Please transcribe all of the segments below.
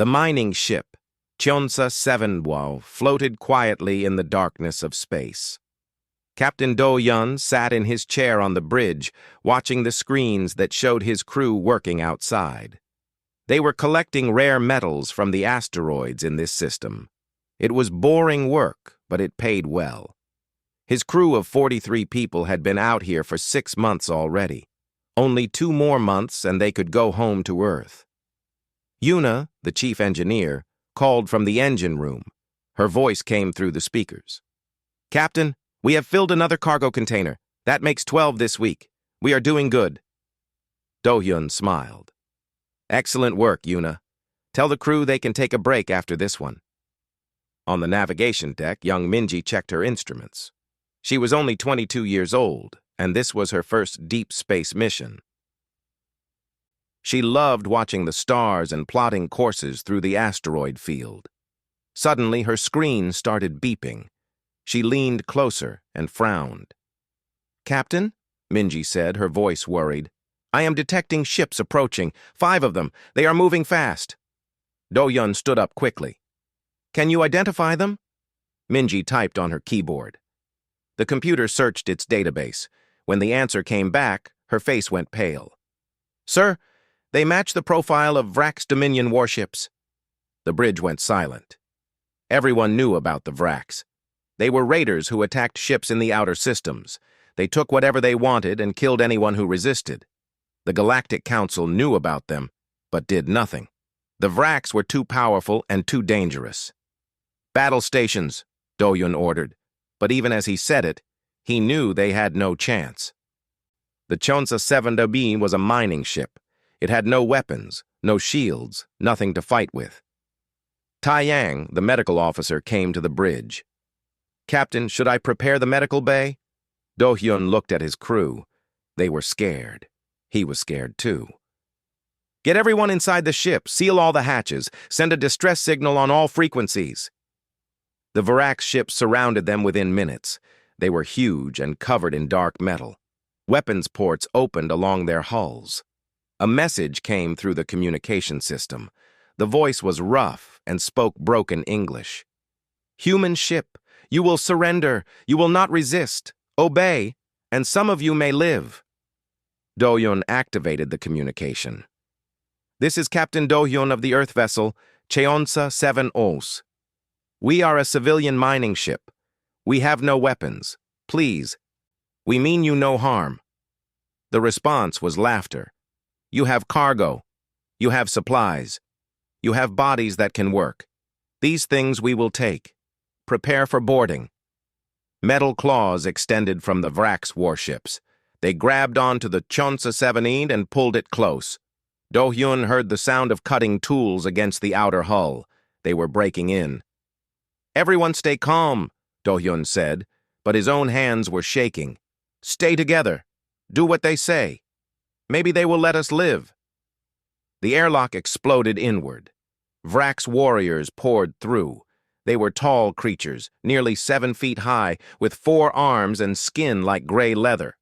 The mining ship, HFY, floated quietly in the darkness of space. Captain Do-yun sat in his chair on the bridge, watching the screens that showed his crew working outside. They were collecting rare metals from the asteroids in this system. It was boring work, but it paid well. His crew of 43 people had been out here for 6 months already. Only 2 more months and they could go home to Earth. Yuna, the chief engineer, called from the engine room. Her voice came through the speakers. "Captain, we have filled another cargo container. That makes 12 this week. We are doing good." Do-hyun smiled. "Excellent work, Yuna. Tell the crew they can take a break after this one." On the navigation deck, young Minji checked her instruments. She was only 22 years old, and this was her first deep space mission. She loved watching the stars and plotting courses through the asteroid field. Suddenly, her screen started beeping. She leaned closer and frowned. "Captain," Minji said, her voice worried, "I am detecting ships approaching. 5 of them. They are moving fast." Do-hyun stood up quickly. "Can you identify them?" Minji typed on her keyboard. The computer searched its database. When the answer came back, her face went pale. "Sir, they match the profile of Vrax Dominion warships." The bridge went silent. Everyone knew about the Vrax. They were raiders who attacked ships in the outer systems. They took whatever they wanted and killed anyone who resisted. The Galactic Council knew about them, but did nothing. The Vrax were too powerful and too dangerous. "Battle stations," Do-hyun ordered, but even as he said it, he knew they had no chance. The HFY was a mining ship. It had no weapons, no shields, nothing to fight with. Taeyang, the medical officer, came to the bridge. "Captain, should I prepare the medical bay?" Do-hyun looked at his crew. They were scared. He was scared too. "Get everyone inside the ship, seal all the hatches, send a distress signal on all frequencies." The Vrax ships surrounded them within minutes. They were huge and covered in dark metal. Weapons ports opened along their hulls. A message came through the communication system. The voice was rough and spoke broken English. "Human ship, you will surrender. You will not resist. Obey, and some of you may live." Do-hyun activated the communication. "This is Captain Do-hyun of the Earth vessel, HFY. We are a civilian mining ship. We have no weapons. Please, we mean you no harm." The response was laughter. "You have cargo. You have supplies. You have bodies that can work. These things we will take. Prepare for boarding." Metal claws extended from the Vrax warships. They grabbed onto the HFY and pulled it close. Do-hyun heard the sound of cutting tools against the outer hull. They were breaking in. "Everyone stay calm," Do-hyun said, but his own hands were shaking. "Stay together. Do what they say. Maybe they will let us live." The airlock exploded inward. Vrax warriors poured through. They were tall creatures, nearly 7 feet high, with 4 arms and skin like gray leather.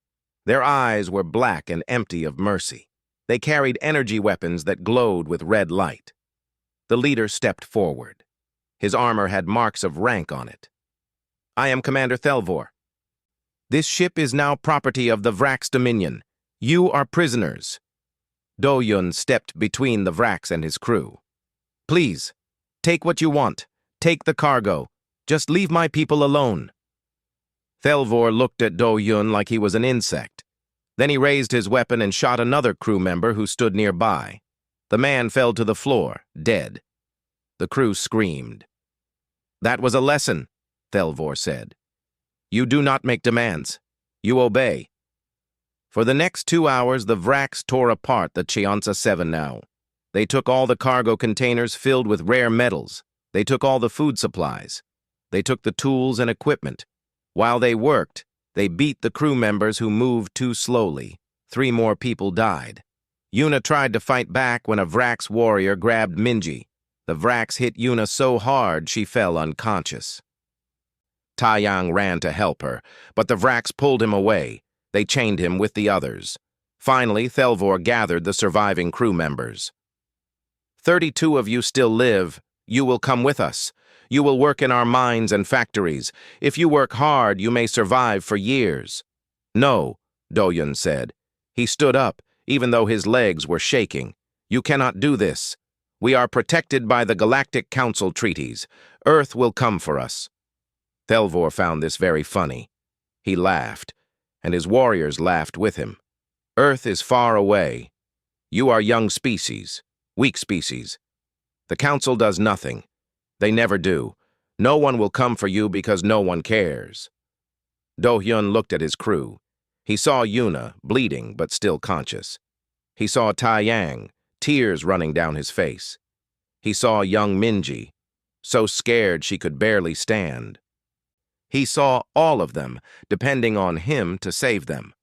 Their eyes were black and empty of mercy. They carried energy weapons that glowed with red light. The leader stepped forward. His armor had marks of rank on it. "I am Commander Thelvor. This ship is now property of the Vrax Dominion. You are prisoners." Do-hyun stepped between the Vrax and his crew. "Please, take what you want. Take the cargo. Just leave my people alone." Thelvor looked at Do-hyun like he was an insect. Then he raised his weapon and shot another crew member who stood nearby. The man fell to the floor, dead. The crew screamed. "That was a lesson," Thelvor said. "You do not make demands. You obey." For the next 2 hours, the Vrax tore apart the HFY. They took all the cargo containers filled with rare metals. They took all the food supplies. They took the tools and equipment. While they worked, they beat the crew members who moved too slowly. 3 more people died. Yuna tried to fight back when a Vrax warrior grabbed Minji. The Vrax hit Yuna so hard she fell unconscious. Taeyang ran to help her, but the Vrax pulled him away. They chained him with the others. Finally, Thelvor gathered the surviving crew members. 32 of you still live. You will come with us. You will work in our mines and factories. If you work hard, you may survive for years." "No," Do-yun said. He stood up, even though his legs were shaking. "You cannot do this. We are protected by the Galactic Council treaties. Earth will come for us." Thelvor found this very funny. He laughed, and his warriors laughed with him. "Earth is far away. You are young species, weak species. The Council does nothing. They never do. No one will come for you because no one cares." Do-hyun looked at his crew. He saw Yuna, bleeding but still conscious. He saw Taeyang, tears running down his face. He saw young Minji, so scared she could barely stand. He saw all of them, depending on him to save them.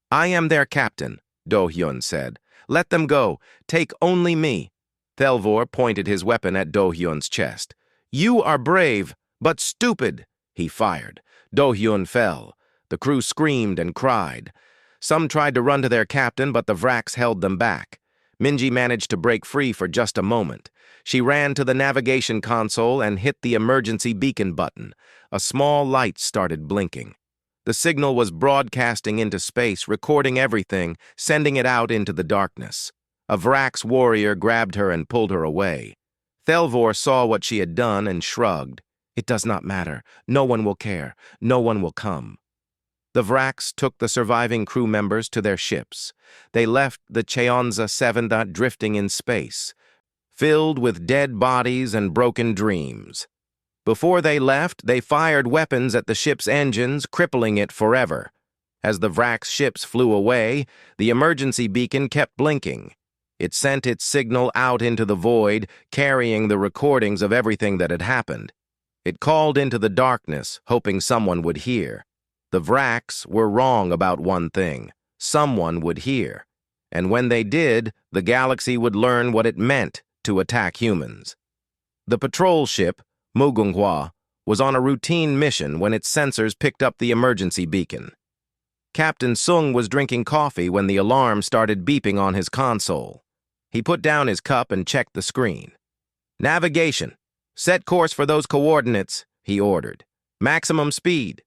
"I am their captain," Do-hyun said. "Let them go. Take only me." Thelvor pointed his weapon at Do-hyun's chest. "You are brave, but stupid." He fired. Do-hyun fell. The crew screamed and cried. Some tried to run to their captain, but the Vraks held them back. Minji managed to break free for just a moment. She ran to the navigation console and hit the emergency beacon button. A small light started blinking. The signal was broadcasting into space, recording everything, sending it out into the darkness. A Vrax warrior grabbed her and pulled her away. Thelvor saw what she had done and shrugged. "It does not matter. No one will care. No one will come." The Vraks took the surviving crew members to their ships. They left the Cheonza 7 drifting in space, filled with dead bodies and broken dreams. Before they left, they fired weapons at the ship's engines, crippling it forever. As the Vraks ships flew away, the emergency beacon kept blinking. It sent its signal out into the void, carrying the recordings of everything that had happened. It called into the darkness, hoping someone would hear. The Vraks were wrong about one thing. Someone would hear. And when they did, the galaxy would learn what it meant to attack humans. The patrol ship, Mugunghwa, was on a routine mission when its sensors picked up the emergency beacon. Captain Sung was drinking coffee when the alarm started beeping on his console. He put down his cup and checked the screen. "Navigation. Set course for those coordinates," he ordered. "Maximum speed."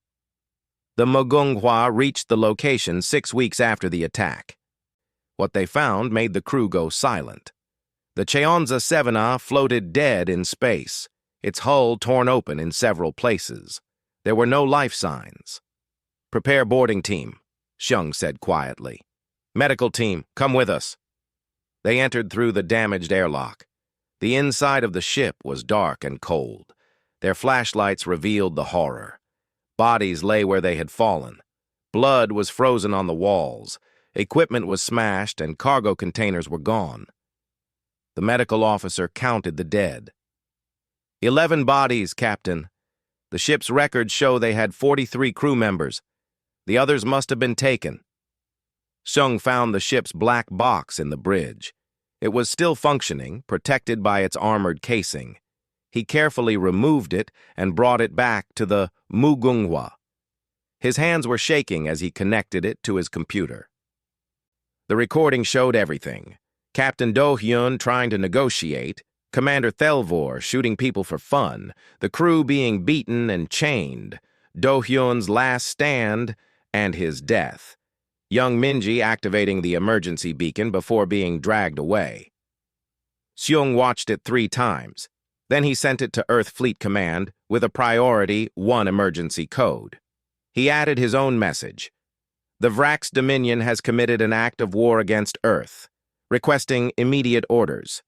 The Mugunghwa reached the location 6 weeks after the attack. What they found made the crew go silent. The Cheonza 7 floated dead in space, its hull torn open in several places. There were no life signs. "Prepare boarding team," Xiong said quietly. "Medical team, come with us." They entered through the damaged airlock. The inside of the ship was dark and cold. Their flashlights revealed the horror. Bodies lay where they had fallen. Blood was frozen on the walls. Equipment was smashed and cargo containers were gone. The medical officer counted the dead. 11 bodies, Captain. The ship's records show they had 43 crew members. The others must have been taken." Xiong found the ship's black box in the bridge. It was still functioning, protected by its armored casing. He carefully removed it and brought it back to the Mugunghwa. His hands were shaking as he connected it to his computer. The recording showed everything. Captain Do-hyun trying to negotiate, Commander Thelvor shooting people for fun, the crew being beaten and chained, Do-hyun's last stand, and his death. Young Minji activating the emergency beacon before being dragged away. Seung watched it 3 times. Then he sent it to Earth Fleet Command with a priority 1 emergency code. He added his own message. "The Vrax Dominion has committed an act of war against Earth, requesting immediate orders."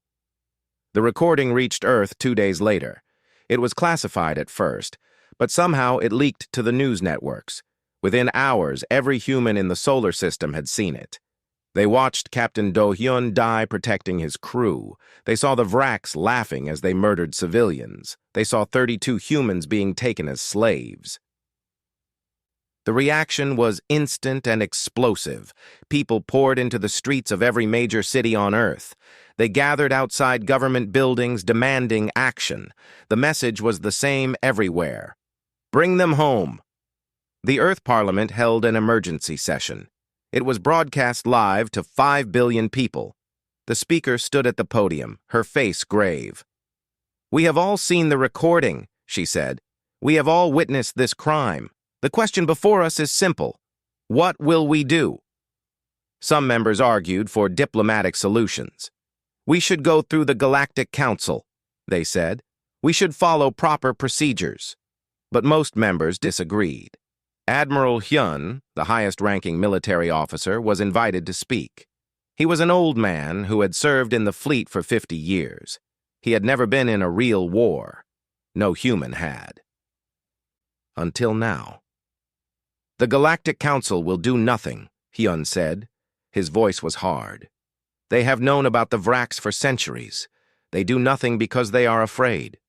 The recording reached Earth 2 days later. It was classified at first, but somehow it leaked to the news networks. Within hours, every human in the solar system had seen it. They watched Captain Do-hyun die protecting his crew. They saw the Vraks laughing as they murdered civilians. They saw 32 humans being taken as slaves. The reaction was instant and explosive. People poured into the streets of every major city on Earth. They gathered outside government buildings demanding action. The message was the same everywhere. Bring them home. The Earth Parliament held an emergency session. It was broadcast live to 5 billion people. The speaker stood at the podium, her face grave. "We have all seen the recording," she said. "We have all witnessed this crime. The question before us is simple. What will we do?" Some members argued for diplomatic solutions. "We should go through the Galactic Council," they said. "We should follow proper procedures." But most members disagreed. Admiral Hyun, the highest-ranking military officer, was invited to speak. He was an old man who had served in the fleet for 50 years. He had never been in a real war. No human had. Until now. "The Galactic Council will do nothing," Hyun said. His voice was hard. "They have known about the Vraks for centuries. They do nothing because they are afraid.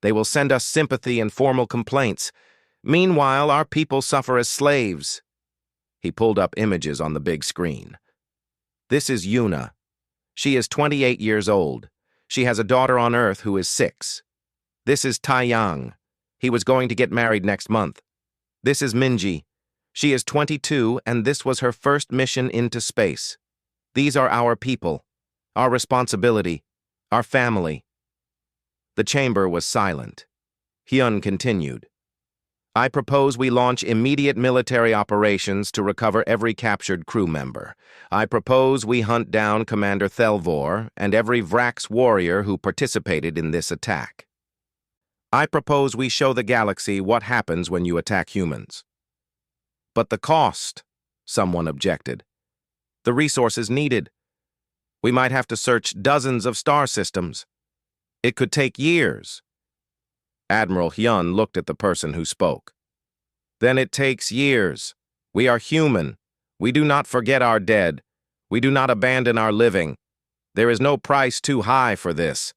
They will send us sympathy and formal complaints. Meanwhile, our people suffer as slaves." He pulled up images on the big screen. "This is Yuna. She is 28 years old. She has a daughter on Earth who is 6. This is Taiyang. He was going to get married next month. This is Minji. She is 22, and this was her first mission into space. These are our people, our responsibility, our family." The chamber was silent. Hyun continued. "I propose we launch immediate military operations to recover every captured crew member. I propose we hunt down Commander Thelvor and every Vraks warrior who participated in this attack. I propose we show the galaxy what happens when you attack humans." "But the cost," someone objected. "The resources needed. We might have to search dozens of star systems. It could take years." Admiral Hyun looked at the person who spoke. "Then it takes years. We are human. We do not forget our dead. We do not abandon our living. There is no price too high for this."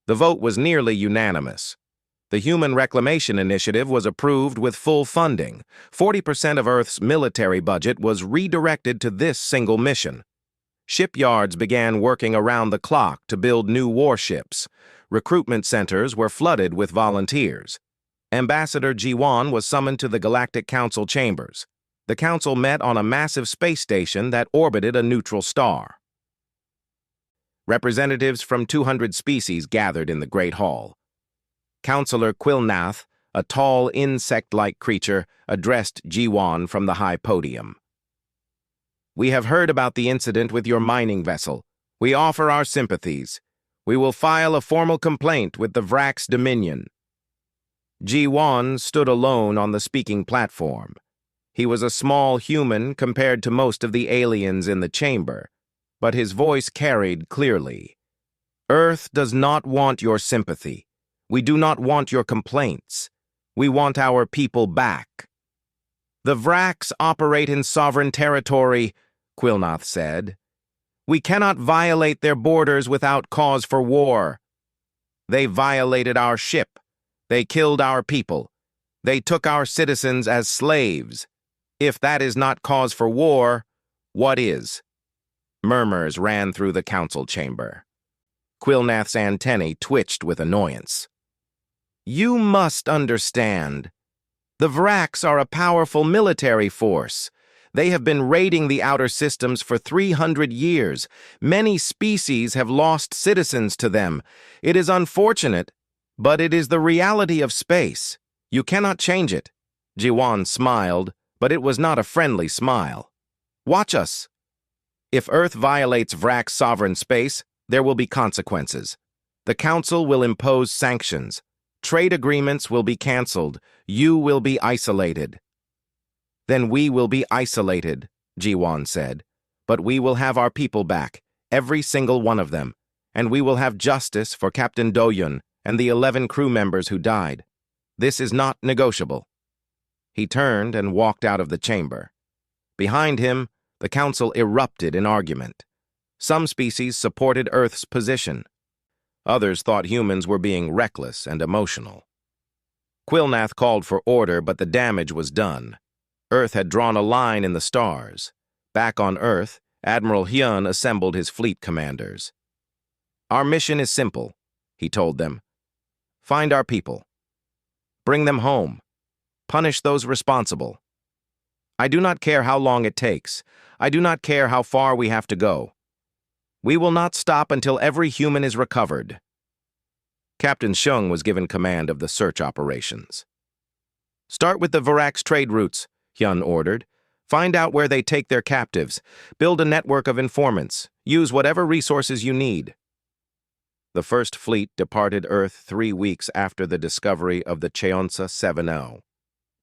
The vote was nearly unanimous. The Human Reclamation Initiative was approved with full funding. 40% of Earth's military budget was redirected to this single mission. Shipyards began working around the clock to build new warships. Recruitment centers were flooded with volunteers. Ambassador Ji-won was summoned to the Galactic Council chambers. The council met on a massive space station that orbited a neutral star. Representatives from 200 species gathered in the Great Hall. Councillor Quilnath, a tall insect-like creature, addressed Ji-won from the high podium. "We have heard about the incident with your mining vessel. We offer our sympathies. We will file a formal complaint with the Vraks Dominion." Ji-won stood alone on the speaking platform. He was a small human compared to most of the aliens in the chamber, but his voice carried clearly. "Earth does not want your sympathy. We do not want your complaints. We want our people back." "The Vraks operate in sovereign territory," Quilnath said. "We cannot violate their borders without cause for war. They violated our ship. They killed our people. They took our citizens as slaves. If that is not cause for war, what is?" Murmurs ran through the council chamber. Quilnath's antennae twitched with annoyance. "You must understand. The Vraks are a powerful military force. They have been raiding the outer systems for 300 years. Many species have lost citizens to them. It is unfortunate, but it is the reality of space. You cannot change it." Ji-won smiled, but it was not a friendly smile. "Watch us. If Earth violates Vraks' sovereign space, there will be consequences. The Council will impose sanctions. Trade agreements will be canceled. You will be isolated." "Then we will be isolated," Ji-won said. "But we will have our people back, every single one of them, and we will have justice for Captain Do-yun and the 11 crew members who died. This is not negotiable." He turned and walked out of the chamber. Behind him, the council erupted in argument. Some species supported Earth's position. Others thought humans were being reckless and emotional. Quilnath called for order, but the damage was done. Earth had drawn a line in the stars. Back on Earth, Admiral Hyun assembled his fleet commanders. "Our mission is simple," he told them. "Find our people. Bring them home. Punish those responsible. I do not care how long it takes. I do not care how far we have to go. We will not stop until every human is recovered. Captain Xiong was given command of the search operations. Start with the Varax trade routes, Hyun ordered. Find out where they take their captives. Build a network of informants. Use whatever resources you need. The first fleet departed Earth 3 weeks after the discovery of the Cheonsa 70.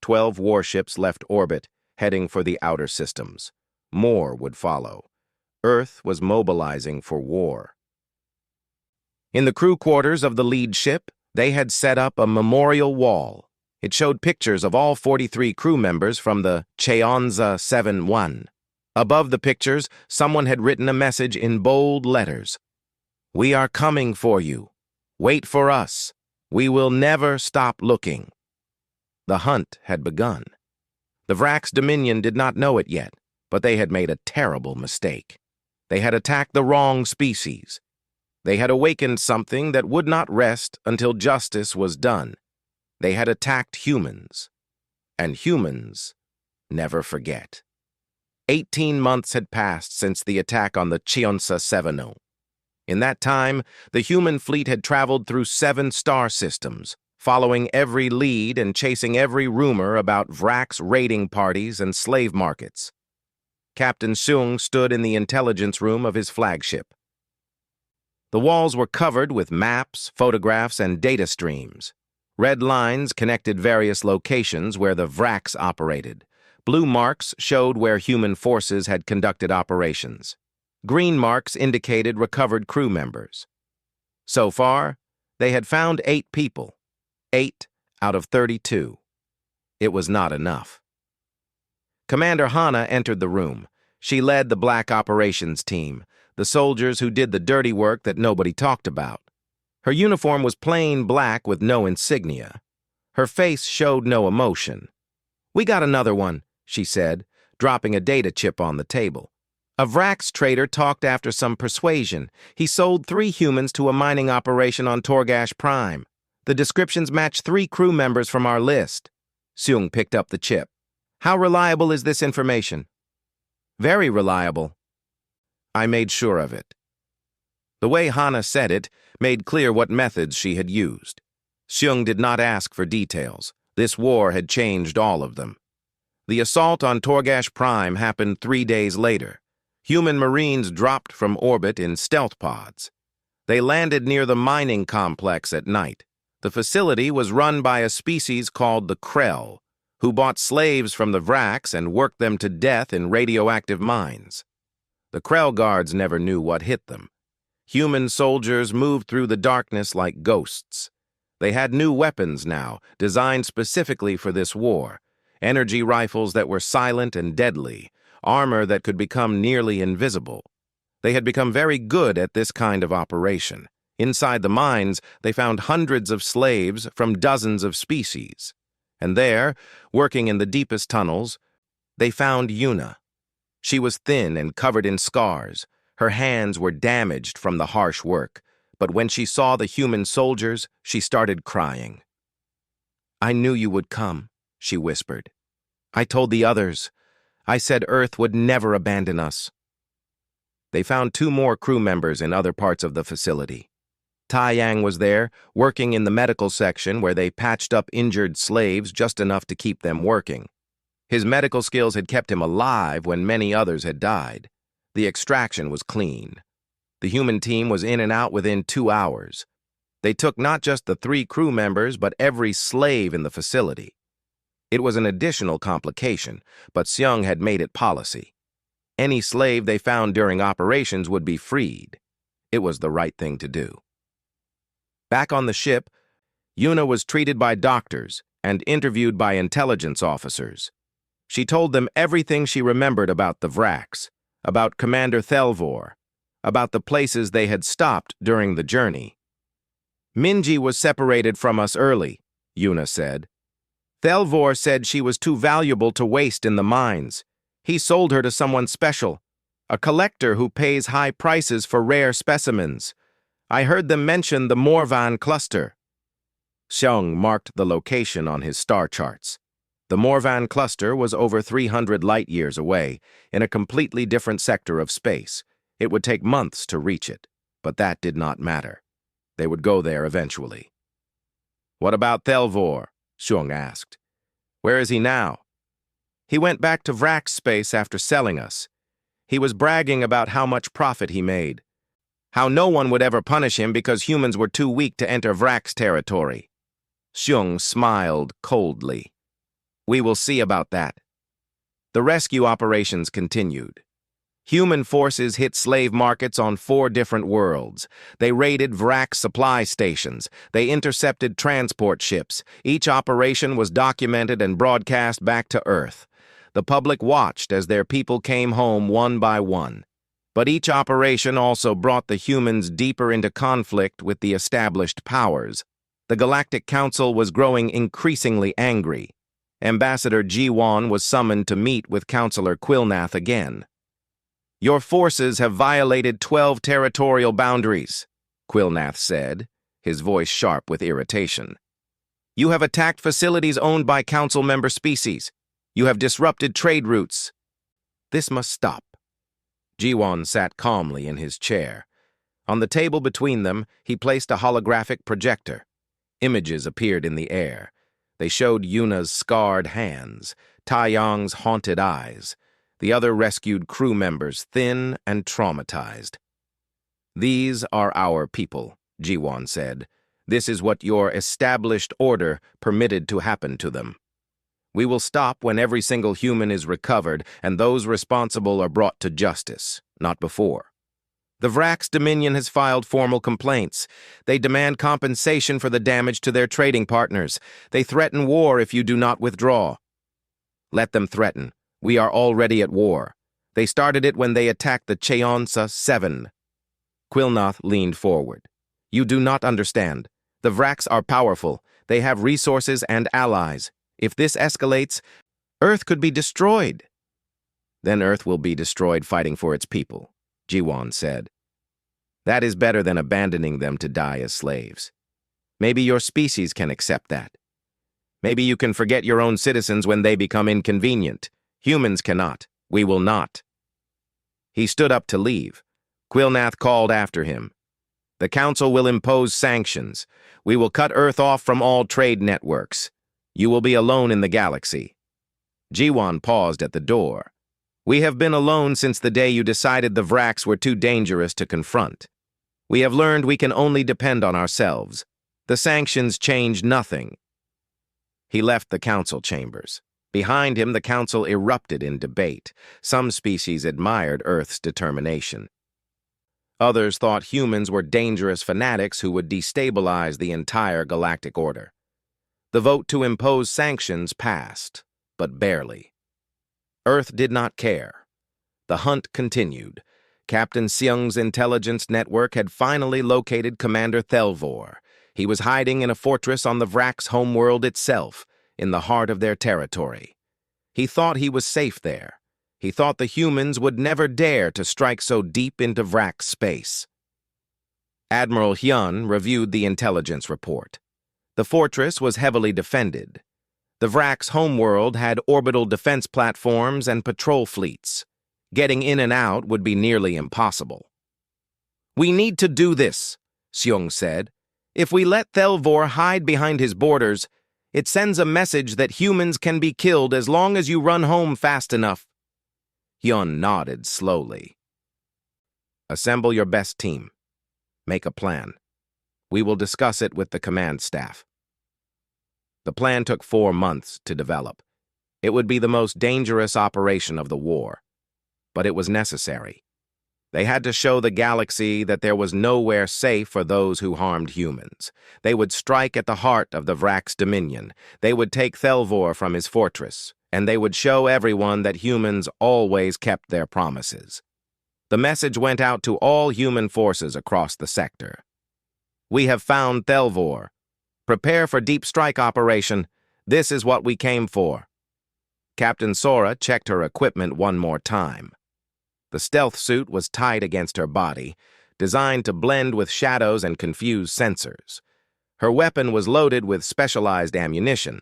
12 warships left orbit, heading for the outer systems. More would follow. Earth was mobilizing for war. In the crew quarters of the lead ship, they had set up a memorial wall. It showed pictures of all 43 crew members from the Cheonsa 71. Above the pictures, someone had written a message in bold letters. We are coming for you. Wait for us. We will never stop looking. The hunt had begun. The Vrax Dominion did not know it yet, but they had made a terrible mistake. They had attacked the wrong species. They had awakened something that would not rest until justice was done. They had attacked humans. And humans never forget. 18 months had passed since the attack on the Cheonsa 70. In that time, the human fleet had traveled through 7 star systems, following every lead and chasing every rumor about Vrax raiding parties and slave markets. Captain Xiong stood in the intelligence room of his flagship. The walls were covered with maps, photographs, and data streams. Red lines connected various locations where the Vrax operated. Blue marks showed where human forces had conducted operations. Green marks indicated recovered crew members. So far, they had found 8 people. 8 out of 32. It was not enough. Commander Hana entered the room. She led the Black Operations team, the soldiers who did the dirty work that nobody talked about. Her uniform was plain black with no insignia. Her face showed no emotion. We got another one, she said, dropping a data chip on the table. A Vrax trader talked after some persuasion. He sold 3 humans to a mining operation on Torgash Prime. The descriptions match 3 crew members from our list. Xiong picked up the chip. How reliable is this information? Very reliable. I made sure of it. The way Hana said it made clear what methods she had used. Xiong did not ask for details. This war had changed all of them. The assault on Torgash Prime happened 3 days later. Human Marines dropped from orbit in stealth pods. They landed near the mining complex at night. The facility was run by a species called the Krell, who bought slaves from the Vrax and worked them to death in radioactive mines. The Krell guards never knew what hit them. Human soldiers moved through the darkness like ghosts. They had new weapons now, designed specifically for this war. Energy rifles that were silent and deadly, armor that could become nearly invisible. They had become very good at this kind of operation. Inside the mines, they found hundreds of slaves from dozens of species. And there, working in the deepest tunnels, they found Yuna. She was thin and covered in scars. Her hands were damaged from the harsh work. But when she saw the human soldiers, she started crying. I knew you would come, she whispered. I told the others. I said Earth would never abandon us. They found 2 more crew members in other parts of the facility. Taiyang was there, working in the medical section where they patched up injured slaves just enough to keep them working. His medical skills had kept him alive when many others had died. The extraction was clean. The human team was in and out within 2 hours. They took not just the 3 crew members, but every slave in the facility. It was an additional complication, but Xiong had made it policy. Any slave they found during operations would be freed. It was the right thing to do. Back on the ship, Yuna was treated by doctors and interviewed by intelligence officers. She told them everything she remembered about the Vrax, about Commander Thelvor, about the places they had stopped during the journey. Minji was separated from us early, Yuna said. Thelvor said she was too valuable to waste in the mines. He sold her to someone special, a collector who pays high prices for rare specimens. I heard them mention the Morvan cluster. Xiong marked the location on his star charts. The Morvan cluster was over 300 light-years away, in a completely different sector of space. It would take months to reach it, but that did not matter. They would go there eventually. "What about Thelvor?" Xiong asked. "Where is he now?" "He went back to Vrax space after selling us. He was bragging about how much profit he made. How no one would ever punish him because humans were too weak to enter Vrax territory." Xiong smiled coldly. "We will see about that." The rescue operations continued. Human forces hit slave markets on 4 different worlds. They raided Vrax supply stations. They intercepted transport ships. Each operation was documented and broadcast back to Earth. The public watched as their people came home one by one. But each operation also brought the humans deeper into conflict with the established powers. The Galactic Council was growing increasingly angry. Ambassador Jiwan was summoned to meet with Counselor Quilnath again. "Your forces have violated 12 territorial boundaries," Quilnath said, his voice sharp with irritation. "You have attacked facilities owned by Council member species. You have disrupted trade routes. This must stop." Jiwan sat calmly in his chair. On the table between them, he placed a holographic projector. Images appeared in the air. They showed Yuna's scarred hands, Taiyang's haunted eyes, the other rescued crew members thin and traumatized. "These are our people," Jiwan said. "This is what your established order permitted to happen to them. We will stop when every single human is recovered and those responsible are brought to justice, not before." The Vrax Dominion has filed formal complaints. They demand compensation for the damage to their trading partners. They threaten war if you do not withdraw. "Let them threaten. We are already at war. They started it when they attacked the Cheonsa 7. Quilnath leaned forward. "You do not understand. The Vrax are powerful. They have resources and allies. If this escalates, Earth could be destroyed." "Then Earth will be destroyed fighting for its people," Jiwan said. "That is better than abandoning them to die as slaves. Maybe your species can accept that. Maybe you can forget your own citizens when they become inconvenient. Humans cannot. We will not." He stood up to leave. Quilnath called after him. "The Council will impose sanctions. We will cut Earth off from all trade networks. You will be alone in the galaxy." Jiwan paused at the door. "We have been alone since the day you decided the Vrax were too dangerous to confront. We have learned we can only depend on ourselves. The sanctions change nothing." He left the council chambers. Behind him, the council erupted in debate. Some species admired Earth's determination. Others thought humans were dangerous fanatics who would destabilize the entire galactic order. The vote to impose sanctions passed, but barely. Earth did not care. The hunt continued. Captain Seung's intelligence network had finally located Commander Thelvor. He was hiding in a fortress on the Vrax homeworld itself, in the heart of their territory. He thought he was safe there. He thought the humans would never dare to strike so deep into Vrax space. Admiral Hyun reviewed the intelligence report. The fortress was heavily defended. The Vrax homeworld had orbital defense platforms and patrol fleets. Getting in and out would be nearly impossible. "We need to do this," Seung said. "If we let Thelvor hide behind his borders, it sends a message that humans can be killed as long as you run home fast enough." Hyun nodded slowly. "Assemble your best team. Make a plan. We will discuss it with the command staff." The plan took 4 months to develop. It would be the most dangerous operation of the war. But it was necessary. They had to show the galaxy that there was nowhere safe for those who harmed humans. They would strike at the heart of the Vrax Dominion. They would take Thelvor from his fortress, and they would show everyone that humans always kept their promises. The message went out to all human forces across the sector. "We have found Thelvor. Prepare for deep strike operation. This is what we came for." Captain Sora checked her equipment one more time. The stealth suit was tight against her body, designed to blend with shadows and confuse sensors. Her weapon was loaded with specialized ammunition.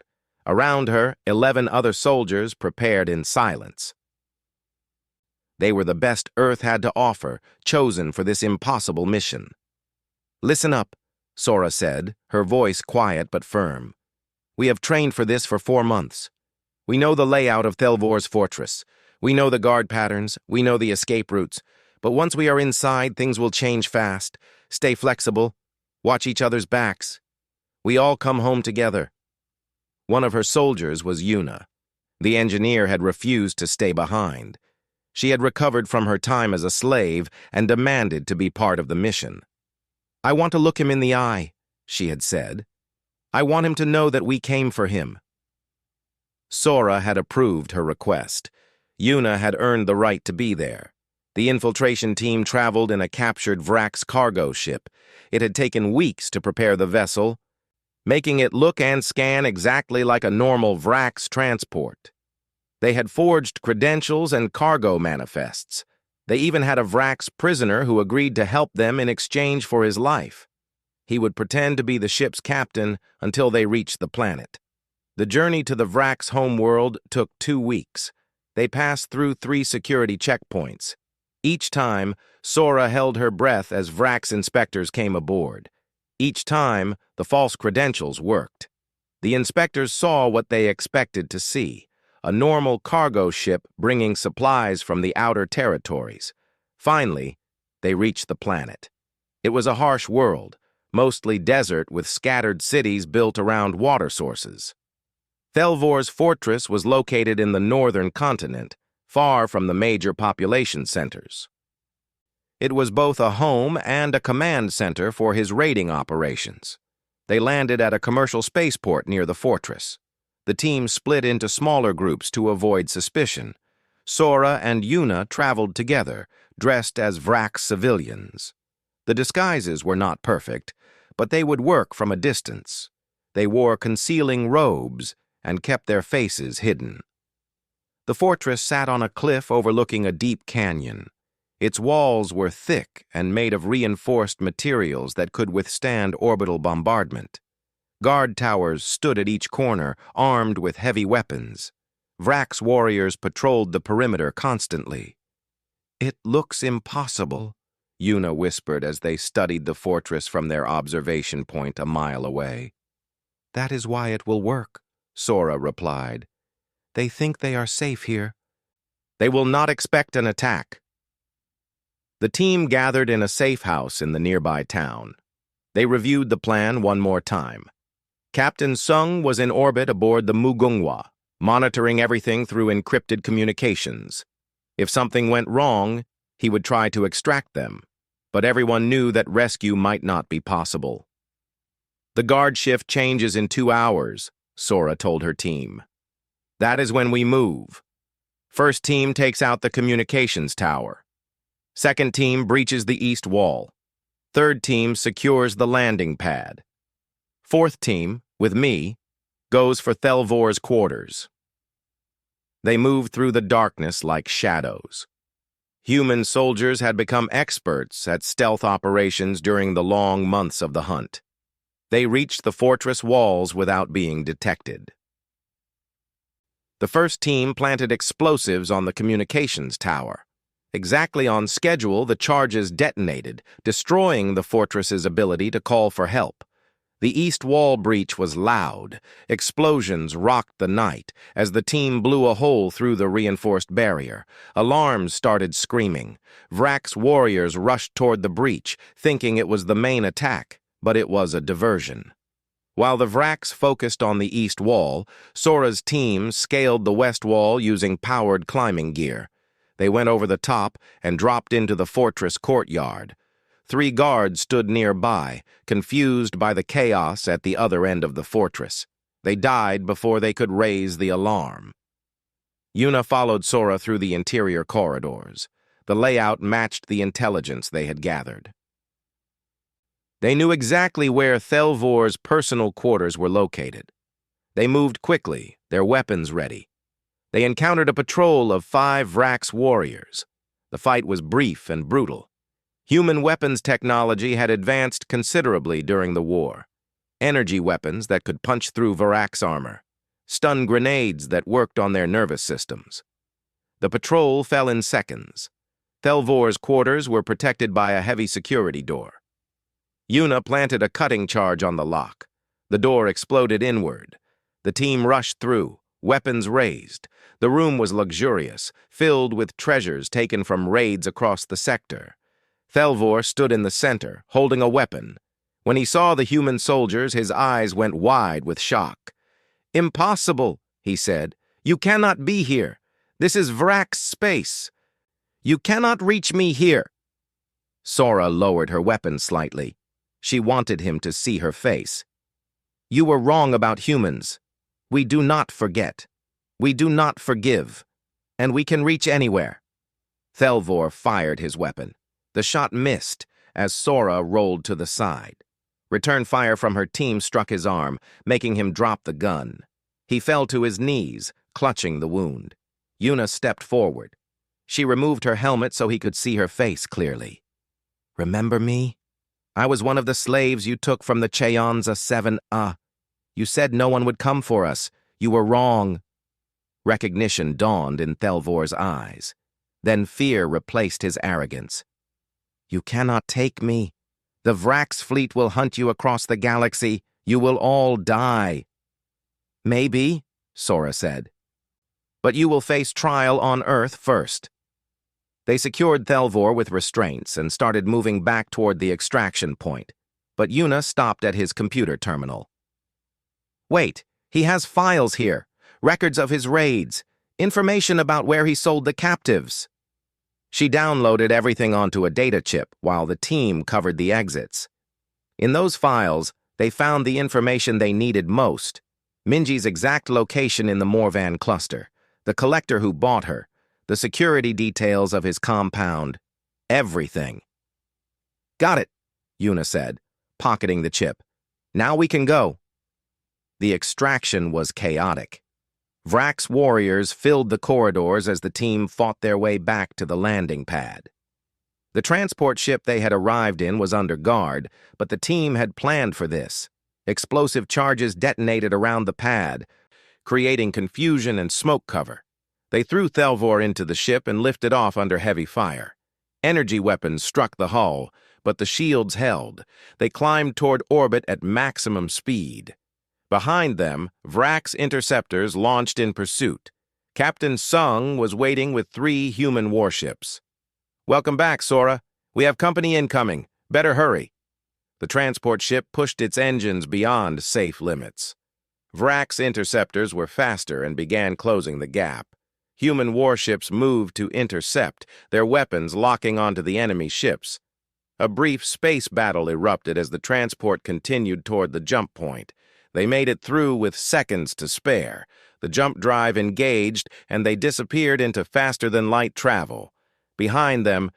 Around her, 11 other soldiers prepared in silence. They were the best Earth had to offer, chosen for this impossible mission. "Listen up," Sora said, her voice quiet but firm. "We have trained for this for 4 months. We know the layout of Thelvor's fortress. We know the guard patterns. We know the escape routes. But once we are inside, things will change fast. Stay flexible. Watch each other's backs. We all come home together." One of her soldiers was Yuna. The engineer had refused to stay behind. She had recovered from her time as a slave and demanded to be part of the mission. "I want to look him in the eye," she had said. "I want him to know that we came for him." Sora had approved her request. Yuna had earned the right to be there. The infiltration team traveled in a captured Vrax cargo ship. It had taken weeks to prepare the vessel, making it look and scan exactly like a normal Vrax transport. They had forged credentials and cargo manifests. They even had a Vrax prisoner who agreed to help them in exchange for his life. He would pretend to be the ship's captain until they reached the planet. The journey to the Vrax homeworld took 2 weeks. They passed through 3 security checkpoints. Each time, Sora held her breath as Vrax inspectors came aboard. Each time, the false credentials worked. The inspectors saw what they expected to see: a normal cargo ship bringing supplies from the outer territories. Finally, they reached the planet. It was a harsh world, mostly desert with scattered cities built around water sources. Thelvor's fortress was located in the northern continent, far from the major population centers. It was both a home and a command center for his raiding operations. They landed at a commercial spaceport near the fortress. The team split into smaller groups to avoid suspicion. Sora and Yuna traveled together, dressed as Vrax civilians. The disguises were not perfect, but they would work from a distance. They wore concealing robes and kept their faces hidden. The fortress sat on a cliff overlooking a deep canyon. Its walls were thick and made of reinforced materials that could withstand orbital bombardment. Guard towers stood at each corner, armed with heavy weapons. Vrax warriors patrolled the perimeter constantly. "It looks impossible," Yuna whispered as they studied the fortress from their observation point a mile away. "That is why it will work," Sora replied. "They think they are safe here. They will not expect an attack." The team gathered in a safe house in the nearby town. They reviewed the plan one more time. Captain Sung was in orbit aboard the Mugunghwa, monitoring everything through encrypted communications. If something went wrong, he would try to extract them, but everyone knew that rescue might not be possible. "The guard shift changes in 2 hours," Sora told her team. "That is when we move. First team takes out the communications tower. Second team breaches the east wall. Third team secures the landing pad. Fourth team, with me, goes for Thelvor's quarters." They moved through the darkness like shadows. Human soldiers had become experts at stealth operations during the long months of the hunt. They reached the fortress walls without being detected. The first team planted explosives on the communications tower. Exactly on schedule, the charges detonated, destroying the fortress's ability to call for help. The east wall breach was loud. Explosions rocked the night as the team blew a hole through the reinforced barrier. Alarms started screaming. Vrax warriors rushed toward the breach, thinking it was the main attack, but it was a diversion. While the Vrax focused on the east wall, Sora's team scaled the west wall using powered climbing gear. They went over the top and dropped into the fortress courtyard. 3 guards stood nearby, confused by the chaos at the other end of the fortress. They died before they could raise the alarm. Yuna followed Sora through the interior corridors. The layout matched the intelligence they had gathered. They knew exactly where Thelvor's personal quarters were located. They moved quickly, their weapons ready. They encountered a patrol of 5 Vrax warriors. The fight was brief and brutal. Human weapons technology had advanced considerably during the war. Energy weapons that could punch through Vrax armor. Stun grenades that worked on their nervous systems. The patrol fell in seconds. Thelvor's quarters were protected by a heavy security door. Yuna planted a cutting charge on the lock. The door exploded inward. The team rushed through, weapons raised. The room was luxurious, filled with treasures taken from raids across the sector. Thelvor stood in the center, holding a weapon. When he saw the human soldiers, his eyes went wide with shock. "Impossible," he said. "You cannot be here. This is Vrak's space. You cannot reach me here." Sora lowered her weapon slightly. She wanted him to see her face. "You were wrong about humans. We do not forget. We do not forgive. And we can reach anywhere." Thelvor fired his weapon. The shot missed as Sora rolled to the side. Return fire from her team struck his arm, making him drop the gun. He fell to his knees, clutching the wound. Yuna stepped forward. She removed her helmet so he could see her face clearly. "Remember me? I was one of the slaves you took from the Cheonza 7. You said no one would come for us. You were wrong." Recognition dawned in Thelvor's eyes. Then fear replaced his arrogance. "You cannot take me. The Vrak's fleet will hunt you across the galaxy. You will all die." "Maybe," Sora said. "But you will face trial on Earth first." They secured Thelvor with restraints and started moving back toward the extraction point, but Yuna stopped at his computer terminal. "Wait, he has files here, records of his raids, information about where he sold the captives." She downloaded everything onto a data chip while the team covered the exits. In those files, they found the information they needed most: Minji's exact location in the Morvan cluster, the collector who bought her, the security details of his compound, everything. "Got it," Yuna said, pocketing the chip. "Now we can go." The extraction was chaotic. Vrak's warriors filled the corridors as the team fought their way back to the landing pad. The transport ship they had arrived in was under guard, but the team had planned for this. Explosive charges detonated around the pad, creating confusion and smoke cover. They threw Thelvor into the ship and lifted off under heavy fire. Energy weapons struck the hull, but the shields held. They climbed toward orbit at maximum speed. Behind them, Vrak's interceptors launched in pursuit. Captain Sung was waiting with 3 human warships. "Welcome back, Sora. We have company incoming. Better hurry." The transport ship pushed its engines beyond safe limits. Vrak's interceptors were faster and began closing the gap. Human warships moved to intercept, their weapons locking onto the enemy ships. A brief space battle erupted as the transport continued toward the jump point. They made it through with seconds to spare. The jump drive engaged, and they disappeared into faster-than-light travel. Behind them,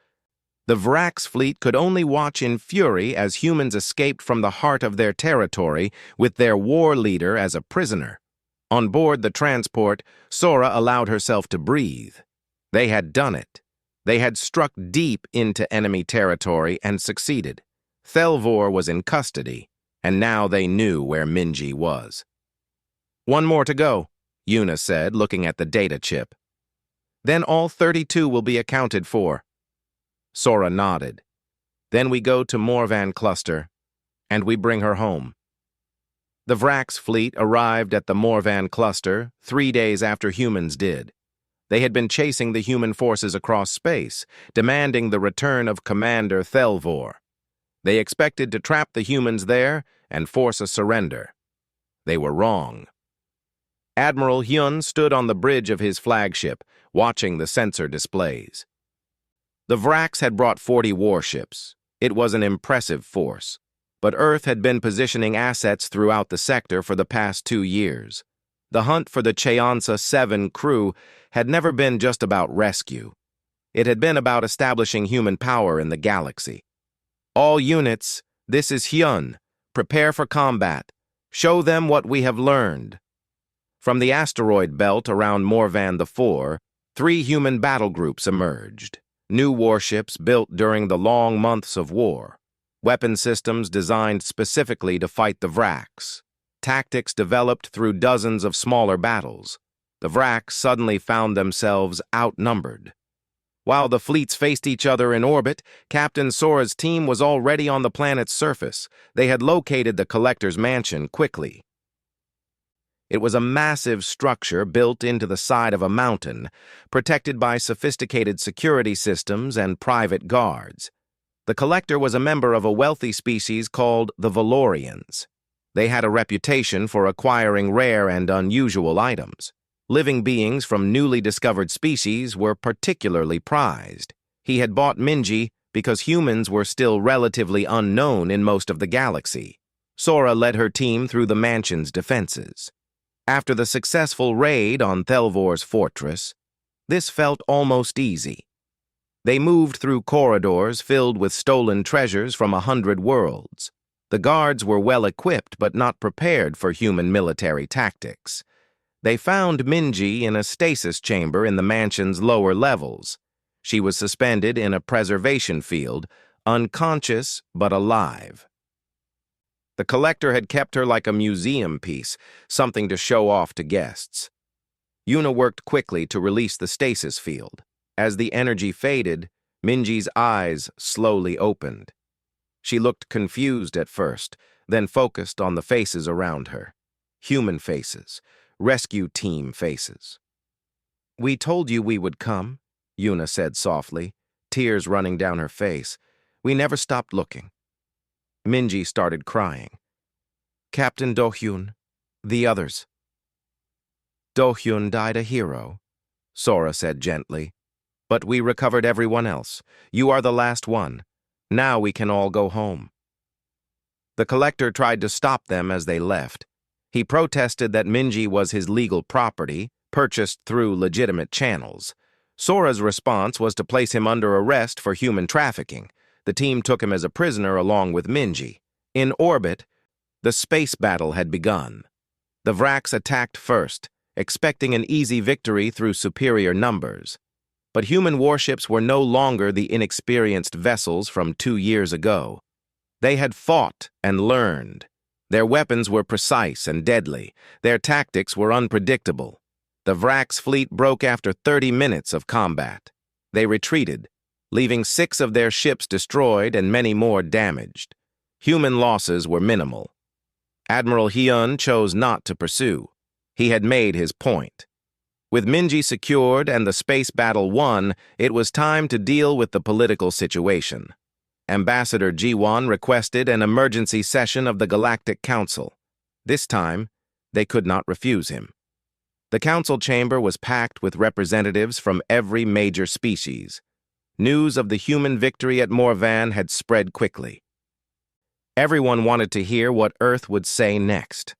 the Vrak's fleet could only watch in fury as humans escaped from the heart of their territory with their war leader as a prisoner. On board the transport, Sora allowed herself to breathe. They had done it. They had struck deep into enemy territory and succeeded. Thelvor was in custody, and now they knew where Minji was. "One more to go," Yuna said, looking at the data chip. "Then all 32 will be accounted for." Sora nodded. "Then we go to Morvan cluster, and we bring her home." The Vrak's fleet arrived at the Morvan cluster 3 days after humans did. They had been chasing the human forces across space, demanding the return of Commander Thelvor. They expected to trap the humans there and force a surrender. They were wrong. Admiral Hyun stood on the bridge of his flagship, watching the sensor displays. The Vraks had brought 40 warships. It was an impressive force. But Earth had been positioning assets throughout the sector for the past 2 years. The hunt for the Cheonza 7 crew had never been just about rescue. It had been about establishing human power in the galaxy. "All units, this is Hyun. Prepare for combat. Show them what we have learned." From the asteroid belt around Morvan IV, 3 human battle groups emerged. New warships built during the long months of war. Weapon systems designed specifically to fight the Vraks. Tactics developed through dozens of smaller battles. The Vraks suddenly found themselves outnumbered. While the fleets faced each other in orbit, Captain Sora's team was already on the planet's surface. They had located the Collector's mansion quickly. It was a massive structure built into the side of a mountain, protected by sophisticated security systems and private guards. The Collector was a member of a wealthy species called the Valorians. They had a reputation for acquiring rare and unusual items. Living beings from newly discovered species were particularly prized. He had bought Minji because humans were still relatively unknown in most of the galaxy. Sora led her team through the mansion's defenses. After the successful raid on Thelvor's fortress, this felt almost easy. They moved through corridors filled with stolen treasures from 100 worlds. The guards were well equipped but not prepared for human military tactics. They found Minji in a stasis chamber in the mansion's lower levels. She was suspended in a preservation field, unconscious but alive. The Collector had kept her like a museum piece, something to show off to guests. Yuna worked quickly to release the stasis field. As the energy faded, Minji's eyes slowly opened. She looked confused at first, then focused on the faces around her. Human faces. Rescue team faces. "We told you we would come," Yuna said softly, tears running down her face. "We never stopped looking." Minji started crying. "Captain Do-hyun, the others." "Do-hyun died a hero," Sora said gently. "But we recovered everyone else. You are the last one. Now we can all go home." The Collector tried to stop them as they left. He protested that Minji was his legal property, purchased through legitimate channels. Sora's response was to place him under arrest for human trafficking. The team took him as a prisoner along with Minji. In orbit, the space battle had begun. The Vraks attacked first, expecting an easy victory through superior numbers. But human warships were no longer the inexperienced vessels from 2 years ago. They had fought and learned. Their weapons were precise and deadly. Their tactics were unpredictable. The Vraks fleet broke after 30 minutes of combat. They retreated, leaving 6 of their ships destroyed and many more damaged. Human losses were minimal. Admiral Hyun chose not to pursue. He had made his point. With Minji secured and the space battle won, it was time to deal with the political situation. Ambassador Jiwon requested an emergency session of the Galactic Council. This time, they could not refuse him. The council chamber was packed with representatives from every major species. News of the human victory at Morvan had spread quickly. Everyone wanted to hear what Earth would say next.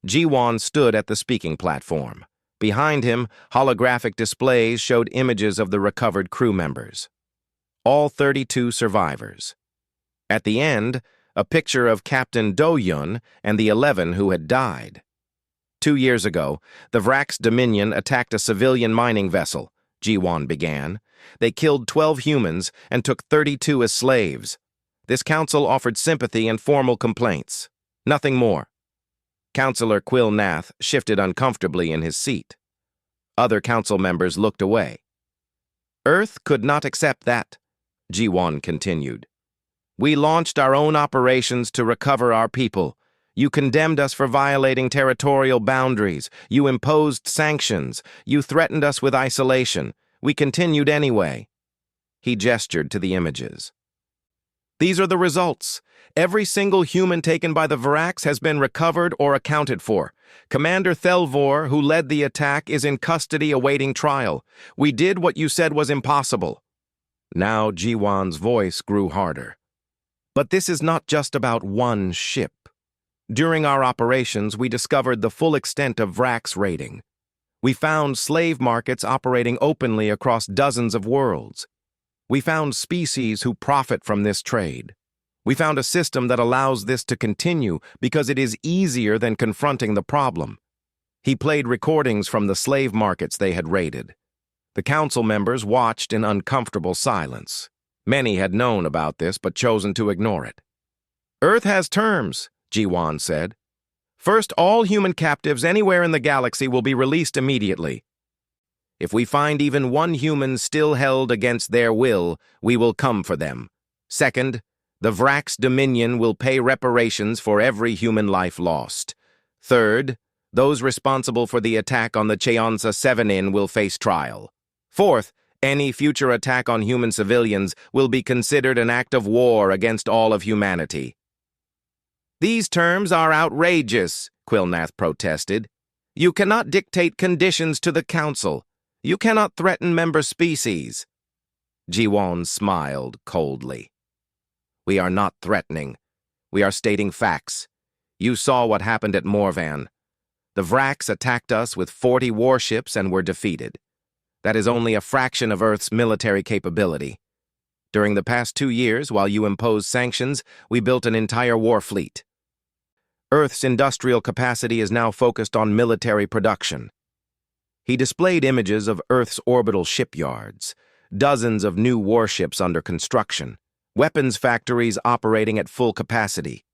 Jiwon stood at the speaking platform. Behind him, holographic displays showed images of the recovered crew members. All 32 survivors. At the end, a picture of Captain Do-hyun and the 11 who had died. 2 years ago, the Vraks Dominion attacked a civilian mining vessel, Jiwon began. They killed 12 humans and took 32 as slaves. This council offered sympathy and formal complaints. Nothing more. Councillor Quill Nath shifted uncomfortably in his seat. Other council members looked away. Earth could not accept that, Jiwon continued. We launched our own operations to recover our people. You condemned us for violating territorial boundaries. You imposed sanctions. You threatened us with isolation. We continued anyway. He gestured to the images. These are the results. Every single human taken by the Vraks has been recovered or accounted for. Commander Thelvor, who led the attack, is in custody awaiting trial. We did what you said was impossible. Now Jiwon's voice grew harder. But this is not just about one ship. During our operations, we discovered the full extent of Vraks raiding. We found slave markets operating openly across dozens of worlds. We found species who profit from this trade. We found a system that allows this to continue because it is easier than confronting the problem. He played recordings from the slave markets they had raided. The council members watched in uncomfortable silence. Many had known about this but chosen to ignore it. Earth has terms, Jiwon said. First, all human captives anywhere in the galaxy will be released immediately. If we find even one human still held against their will, we will come for them. Second, the Vrax Dominion will pay reparations for every human life lost. Third, those responsible for the attack on the Cheonsa 7 will face trial. Fourth, any future attack on human civilians will be considered an act of war against all of humanity. These terms are outrageous, Quillnath protested. You cannot dictate conditions to the Council. You cannot threaten member species. Jiwon smiled coldly. We are not threatening. We are stating facts. You saw what happened at Morvan. The Vrax attacked us with 40 warships and were defeated. That is only a fraction of Earth's military capability. During the past 2 years, while you imposed sanctions, we built an entire war fleet. Earth's industrial capacity is now focused on military production. He displayed images of Earth's orbital shipyards, dozens of new warships under construction, weapons factories operating at full capacity,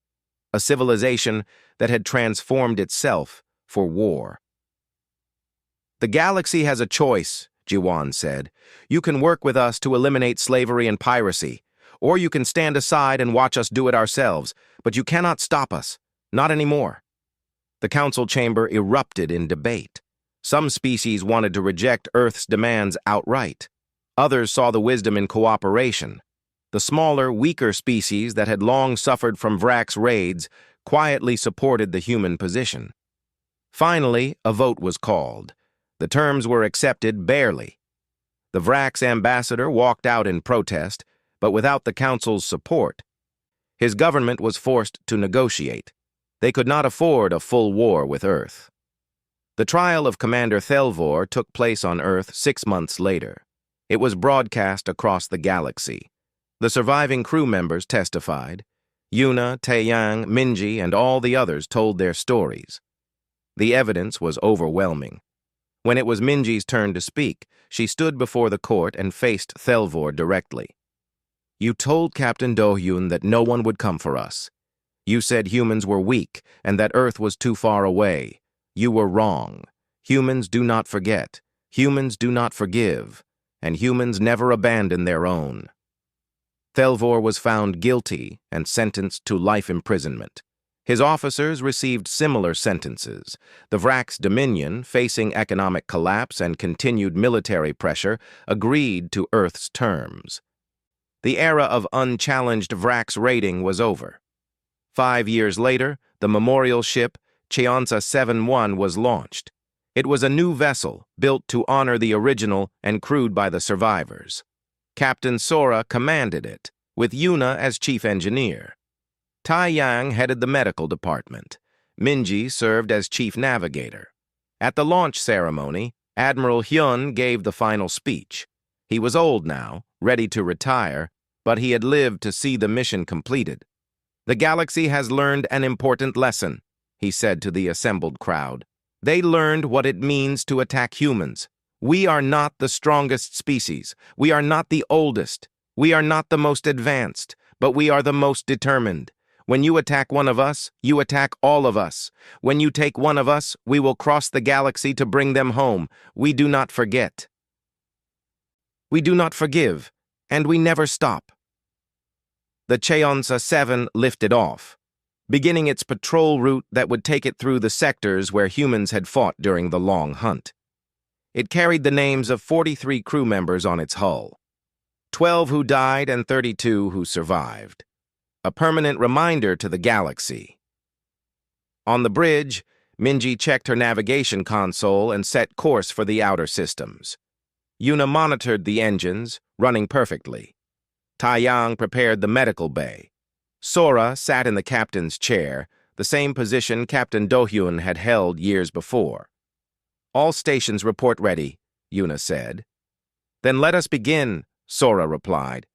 a civilization that had transformed itself for war. The galaxy has a choice, Jiwan said. You can work with us to eliminate slavery and piracy, or you can stand aside and watch us do it ourselves, but you cannot stop us. Not anymore. The council chamber erupted in debate. Some species wanted to reject Earth's demands outright. Others saw the wisdom in cooperation. The smaller, weaker species that had long suffered from Vrax raids quietly supported the human position. Finally, a vote was called. The terms were accepted barely. The Vrax ambassador walked out in protest, but without the council's support. His government was forced to negotiate. They could not afford a full war with Earth. The trial of Commander Thelvor took place on Earth 6 months later. It was broadcast across the galaxy. The surviving crew members testified. Yuna, Taeyang, Minji, and all the others told their stories. The evidence was overwhelming. When it was Minji's turn to speak, she stood before the court and faced Thelvor directly. You told Captain Do-hyun that no one would come for us. You said humans were weak and that Earth was too far away. You were wrong. Humans do not forget. Humans do not forgive. And humans never abandon their own. Thelvor was found guilty and sentenced to life imprisonment. His officers received similar sentences. The Vrax Dominion, facing economic collapse and continued military pressure, agreed to Earth's terms. The era of unchallenged Vrax raiding was over. 5 years later, the memorial ship Cheonsa 7 was launched. It was a new vessel built to honor the original and crewed by the survivors. Captain Sora commanded it, with Yuna as chief engineer. Taeyang headed the medical department. Minji served as chief navigator. At the launch ceremony, Admiral Hyun gave the final speech. He was old now, ready to retire, but he had lived to see the mission completed. The galaxy has learned an important lesson, he said to the assembled crowd. They learned what it means to attack humans. We are not the strongest species. We are not the oldest. We are not the most advanced, but we are the most determined. When you attack one of us, you attack all of us. When you take one of us, we will cross the galaxy to bring them home. We do not forget. We do not forgive, and we never stop. The Cheonsa 7 lifted off, beginning its patrol route that would take it through the sectors where humans had fought during the long hunt. It carried the names of 43 crew members on its hull, 12 who died and 32 who survived. A permanent reminder to the galaxy. On the bridge, Minji checked her navigation console and set course for the outer systems. Yuna monitored the engines, running perfectly. Taeyang prepared the medical bay. Sora sat in the captain's chair, the same position Captain Do-hyun had held years before. All stations report ready, Yuna said. Then let us begin, Sora replied.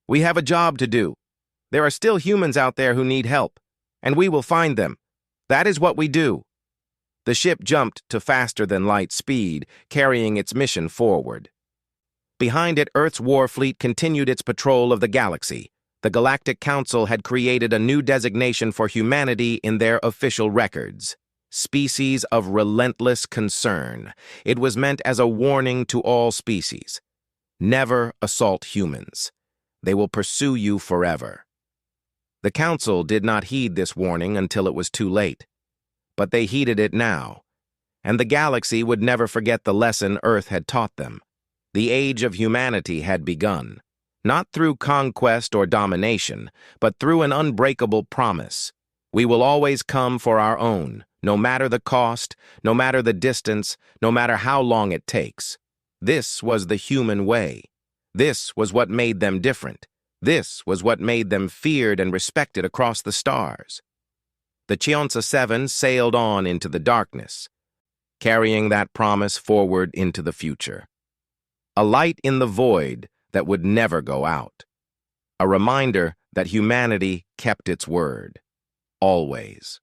We have a job to do. There are still humans out there who need help, and we will find them. That is what we do. The ship jumped to faster-than-light speed, carrying its mission forward. Behind it, Earth's war fleet continued its patrol of the galaxy. the Galactic Council had created a new designation for humanity in their official records: species of relentless concern. It was meant as a warning to all species. Never assault humans. They will pursue you forever. The Council did not heed this warning until it was too late. But they heeded it now, and the galaxy would never forget the lesson Earth had taught them. The age of humanity had begun, not through conquest or domination, but through an unbreakable promise. We will always come for our own, no matter the cost, no matter the distance, no matter how long it takes. This was the human way. This was what made them different. This was what made them feared and respected across the stars. The Chionsa 7 sailed on into the darkness, carrying that promise forward into the future. A light in the void that would never go out. A reminder that humanity kept its word. Always.